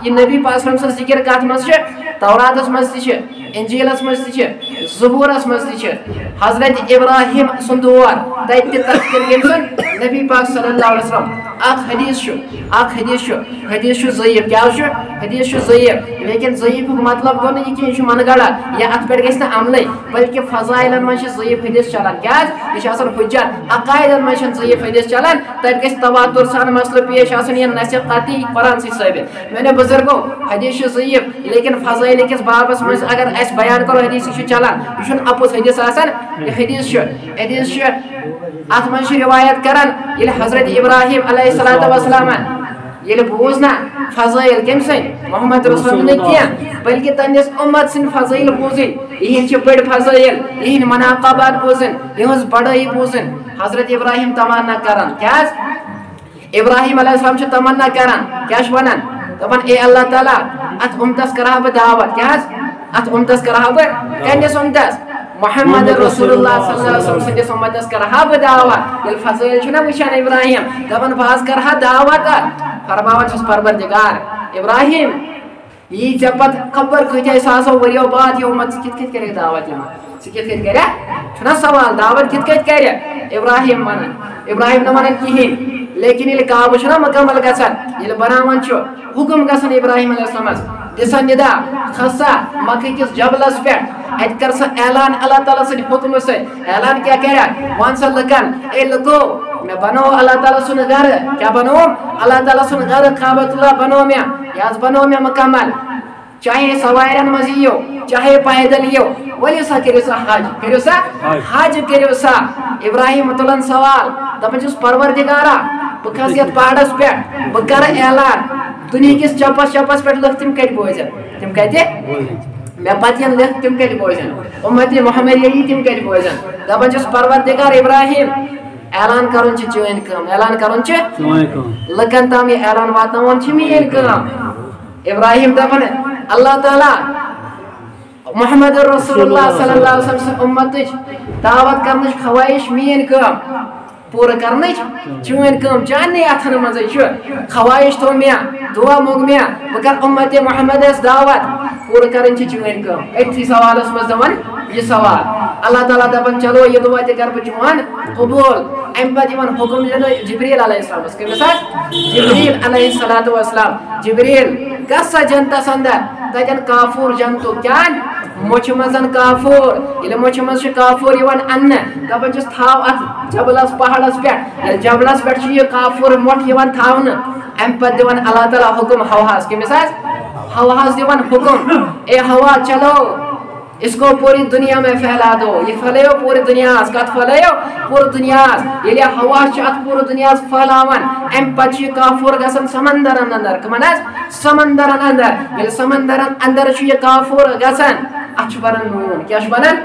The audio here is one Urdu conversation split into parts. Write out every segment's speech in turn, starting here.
یہ نبی پاک صلی اللہ علیہ وسلم ذکر کات مز توراتس مز تہ انجیلس مز تہ زبورس مز تہ حضرت ابراہیم سن دور تت تذکر کم سن نبی پاک صلی اللہ علیہ وسلم اخ حدیث ضعیف کیا حدیث ضعیف لیکن ضعیف مطلب گو نا یہ من گڑا یا ات پہ گھس عمل بلکہ فضائلن من ضعیف حدیث چلان کیا یہ حجت عقائدن من ضعیف حدیث چلان تب گھس تواتر سان مسئلہ پیش یہ نصیحت قطعی قرآن سی ثابت میں نے بزرگو حدیث ضعیف لیکن فضائل کس بابس مز اگر اس بیان کرو حدیث چلان یہ اپوز حدیث آسان یہ حدیث ات من روایت کران یہ حضرت ابراہیم علیہ السلام یہ بوزنا فضائل کم سن محمد رسول اللہ کی بلکہ تنس امت سن فضائل بوزن یہ بڑ فضائل یہ مناقبات بوزن یہ بڑائی بوزن حضرت ابراہیم تمنا کران کیا ابراہیم علیہ السلام تمنا کران کیا ونان دپان اے اللہ تعالیٰ ات امتس کرا بہ دعوت کیا ات امتس کرا بہ کنس امتس محمد رسول اللہ صلی اللہ علیہ وسلم سندس امتس کرا بہ دعوت یل فضائل چھنا وچھان ابراہیم دپان باز کرا دعوت فرماوان چھس پروردگار ابراہیم یہ ژے پت خبر کۭتیاہ ساسو ؤریو بعد یہ امت کت کت کرے دعوت ژٕ کت کت کرے چھنا سوال دعوت کت کت کرے ابراہیم ونان ابراہیم نہ ونان کہین لیکن یہ کعبہ چھنا مکمل گژھان یہ بناوان چھُ حکم گژھان ابراہیم علیہ السلام دسا ندا کھسا مکہ کس جبلس پہ ات کر سا اعلان اللہ تعالیٰ سن حکم سے اعلان کیا کرا وان سا لکن اے لکو میں بنو اللہ تعالیٰ سن گھر کیا بنو اللہ تعالیٰ سن گھر کعبۃ اللہ بنو میں یاز بنو میں مکمل چاہے سوائرن مزیو چاہے پیدل یو ولی سا کرو سا حج کرو سا ابراہیم تلن سوال دپان چھس پروردگارا بہ کھس یتھ پہاڑس پہ بہ کر اعلان دنیا کس چپس پہ لکھ تم کت بوزن تم کت مے پتین لکھ تم کت بوزن امت محمد یہی تم کت بوزن دپان چھس پروردگار ابراہیم اعلان کرن چون کام اعلان کرن لکن تام یہ اعلان واتناون میری کام ابراہیم دپان اللہ تعالیٰ محمد رسول اللہ صلی اللہ علیہ وسلم امت دعوت کرنے خواہش میری کام پور کرنے چون کام چانے اتن مز خواہش تو مے دعا موگ مے بہ کر امت محمد دعوت پور کرن چون کام اتھی سوالس مز دپان یہ سوال اللہ تعالیٰ دپان چلو یہ دعا تہ کر بہ چون قبول ام پتہ یوان حکم جبریل علیہ السلام کمس جبریل علیہ السلام جبریل گسا جنتس اندر تتن کافور جنتو کیان مچھ مزن کافور یہ مچھ مز کافور یوان ان دپان چھس تھاو ات جبلس پہاڑس پہ جبلس پہ یہ کافور موٹ یوان تھاون ام پتہ دیوان اللہ تعالیٰ حکم ہواس کمس ہواس دیوان حکم اے ہوا چلو اس کو پوری دنیا میں پھیلا دو یہ پھیلو پوری دنیا کت پھیلو پوری دنیا یہ ہوا ات پوری دنیا پھیلاوان ام پتہ کافور گژھان سمندرن اندر کمن سمندرن اندر یل سمندرن اندر یہ کافور گژھان ات بنان نون کیا بنان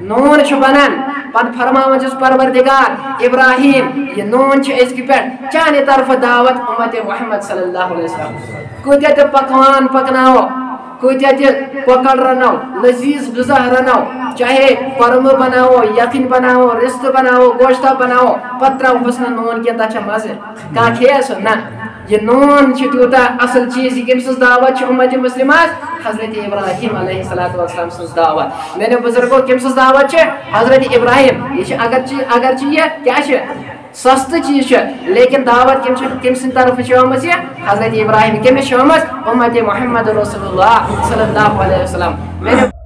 نون بنان پتہ فرماوان چھس پروردگار ابراہیم یہ نون ازکہ پہ چانے طرف دعوت امت محمد صلی اللہ علیہ وسلم کتیا تہ پکوان پکناو کتیا تہ کۄکر رنو لذیذ غذا رنو چاہے قورمہ بناو یخن بناو رست بناو گوشتہ بناو پتہ ترو حسن نون کی تہ مزہ کھا کھیے سو نہ یہ نون تیوتا اصل چیز یہ کم سز دعوت امت مسلمات حضرت ابراہیم علیہ السلام سز دعوت میرے بزرگوں کم سز دعوت حضرت ابراہیم یہ اگرچہ یہ کیا سست چیز لیکن دعوت کم سن طرف حضرت ابراہیم کمس امت محمد رسول اللہ صلی اللہ علیہ وسلم